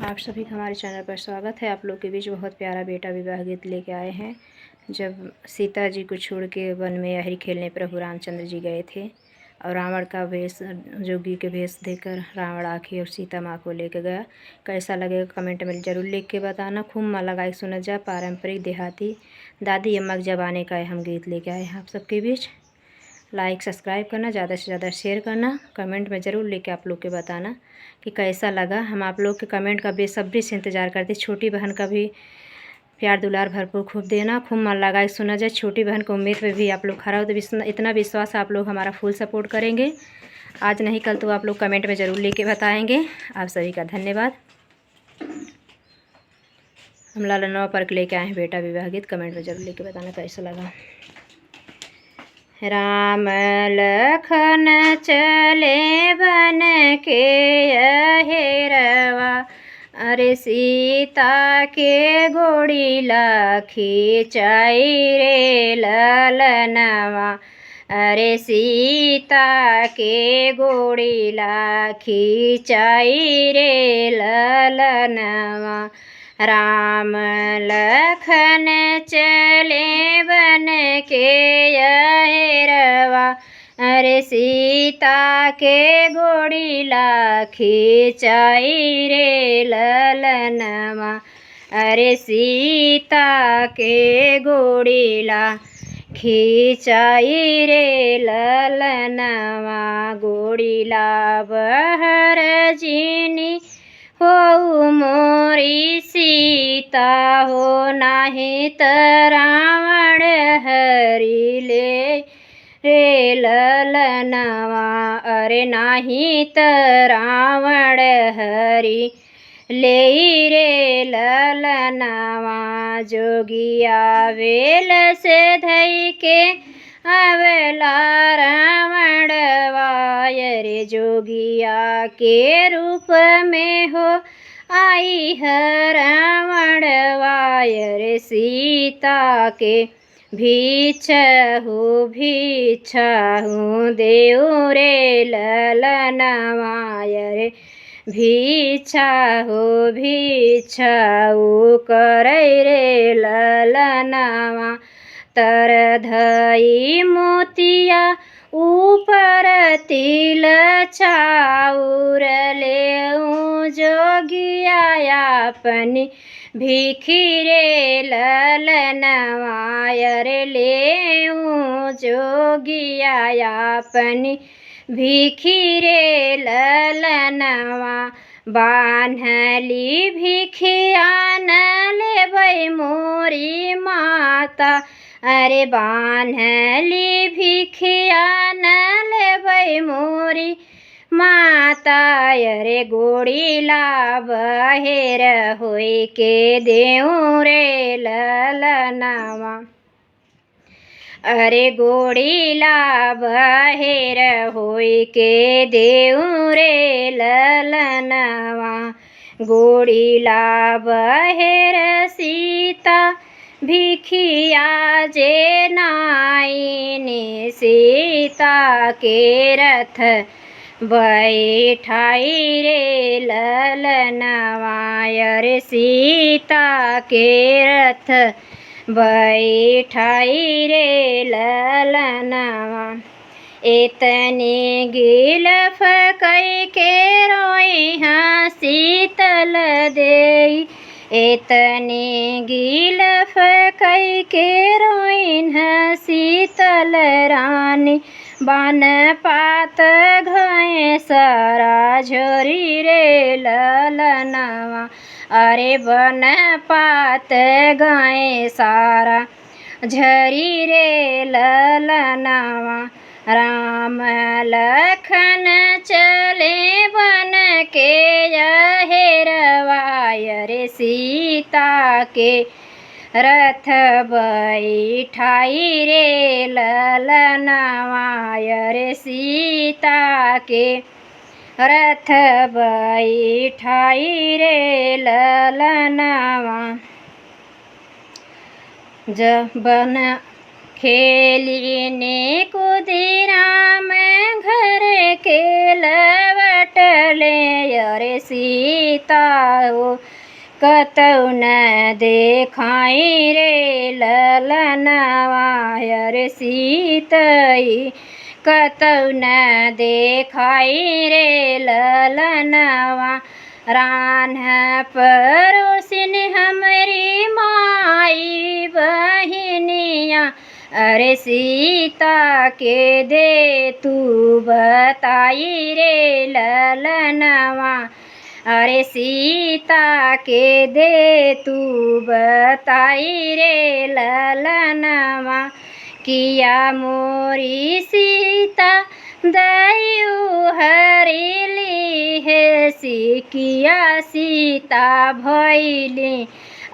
आप सभी का हमारे चैनल पर स्वागत है। आप लोग के बीच बहुत प्यारा बेटा विवाह गीत लेके आए हैं। जब सीता जी को छोड़ के वन में यही खेलने प्रभु रामचंद्र जी गए थे और रावण का वेश जोगी के वेश देकर रावण आके और सीता माँ को लेके गया। कैसा लगेगा कमेंट में ज़रूर लिख के बताना। खूब मन लगाए सुना जा पारंपरिक देहाती दादी अम्मा के ज़माने का हम गीत लेके आए हैं आप सबके बीच। लाइक सब्सक्राइब करना, ज़्यादा से ज़्यादा शेयर करना, कमेंट में ज़रूर लेके आप लोग के बताना कि कैसा लगा। हम आप लोग के कमेंट का बेसब्री से इंतज़ार करते। छोटी बहन का भी प्यार दुलार भरपूर खूब देना। खूब मन लगा सुना जाए। छोटी बहन को उम्मीद पे भी आप लोग खड़ा हो तो इतना विश्वास आप लोग हमारा फुल सपोर्ट करेंगे। आज नहीं कल तो आप लोग कमेंट में ज़रूर लेके बताएँगे। आप सभी का धन्यवाद। हम लालनवा पर लेके आए हैं बेटा विवाह गीत। कमेंट में ज़रूर लेके बताना कैसा लगा। राम लखन चले बन के हेरवा, अरे सीता के गोड़ी लाखी चाई रे ललनवा, अरे सीता के गोड़ी लाखी चाई रे ललनवा। राम लखन चले बन के हेरवा, अरे सीता के गोड़ी लाखी चाई रे ललनवा, अरे सीता के गोड़ी लाखी चाई रे ललनवा। गोड़ी ला बहर जीनी हो मोरी सीता हो, नाही त रावण हरि ले रे ललनवा, अरे नाही त रावण हरि ले रे ललनवा। जोगिया वेल से धई के अवला रावणवा, रे जोगिया के रूप में हो आई है रावणवा, रे सीता के भिक्षहु देव रे ललनवा, रे भिक्षाहु करै रे ललनवा। तर धई मोतिया ऊपर तिल चाउर लेऊ, जोगिया अपनी भिखी रे ललनवा, रे लेऊ जोगिया अपनी भिखी रे ललनवा। बान्हली भिखिया न लेबै मोरी माता, अरे बान्हली भिखिया न लेबै मोरी माता, अरे गोड़ी ला बहेर होई के देऊ रे ललनवा, अरे गोड़ी ला बहेर होई के देऊ रे ललनवा। गोड़ी ला बहेर सीता भिखिया जे नाइनी, सीता के रथ बैठाई रे ललनवा, अरे सीता के रथ बैठाई रे ललनवा। इतनी गिलफ कई के रोई हाँ शीतल देई, इतनी गिलफ कई के रोइन शीतल रानी। बन पात घाय सारा झोरी रे ललनवा, अरे बन पात गाय सारा झरी रे ललनवा। राम लखन चले बन के हेरवा, रे सीता के रथ बैठाई रे ललनवा, रे सीता के रथ बैठाई रे ललनवा। जब बन खेलिने कूदी राम घर के लवटले अरे सीता हो कतौ न देखाई रे ललनवा अरे सीतई कतौ न देखाई रे ललनवा रान्ह परोसिन हमरी माई बहिनिया अरे सीता के दे तू बताई रे ललनवा अरे सीता के दे तू बताई रे ललनवा किया मोरी सीता दयु हरिली है किया सीता भैली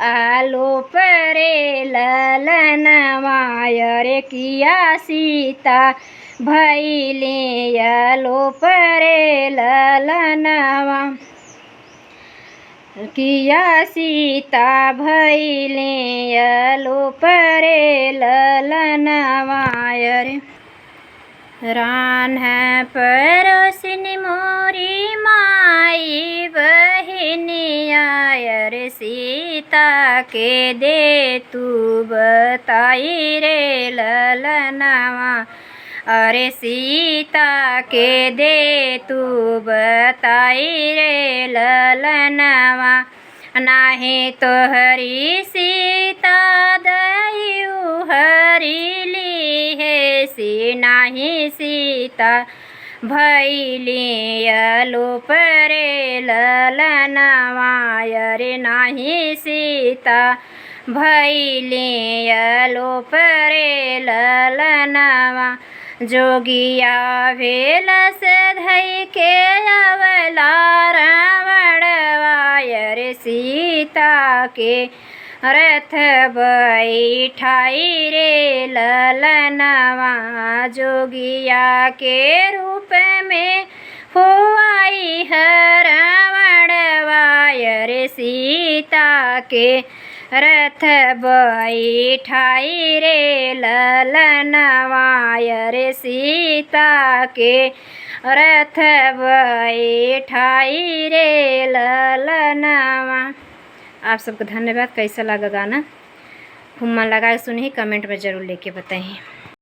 आलो परे ललनवा अरे किया सीता भैली आलो परे ललनवा किया सीता भैली आलो परे ललनवा अरे रान्ह परोसिन मोरी माई बहिनिया अरे सीता के दे तू बताई रे ललनवा अरे सीता के दे तू बताई रे ललनवा नाही तोहरी सीता दयु हरिली है नाही सीता भैली आलो परे ललनवा अरे नाही सीता भैली आलो परे ललनवा जोगिया भेलस धई के अवला रावणवा अरे सीता के रथ बैठाई रे ललनवा जोगिया के रूप में हो आई है रावणवा अरे सीता के रथ बैठाई रे ललनवा अरे सीता के रथ बैठाई रे ललनवा। आप सबको धन्यवाद। कैसा लगा गाना? मन लगा सुनिए, कमेंट में ज़रूर लेके बताइए।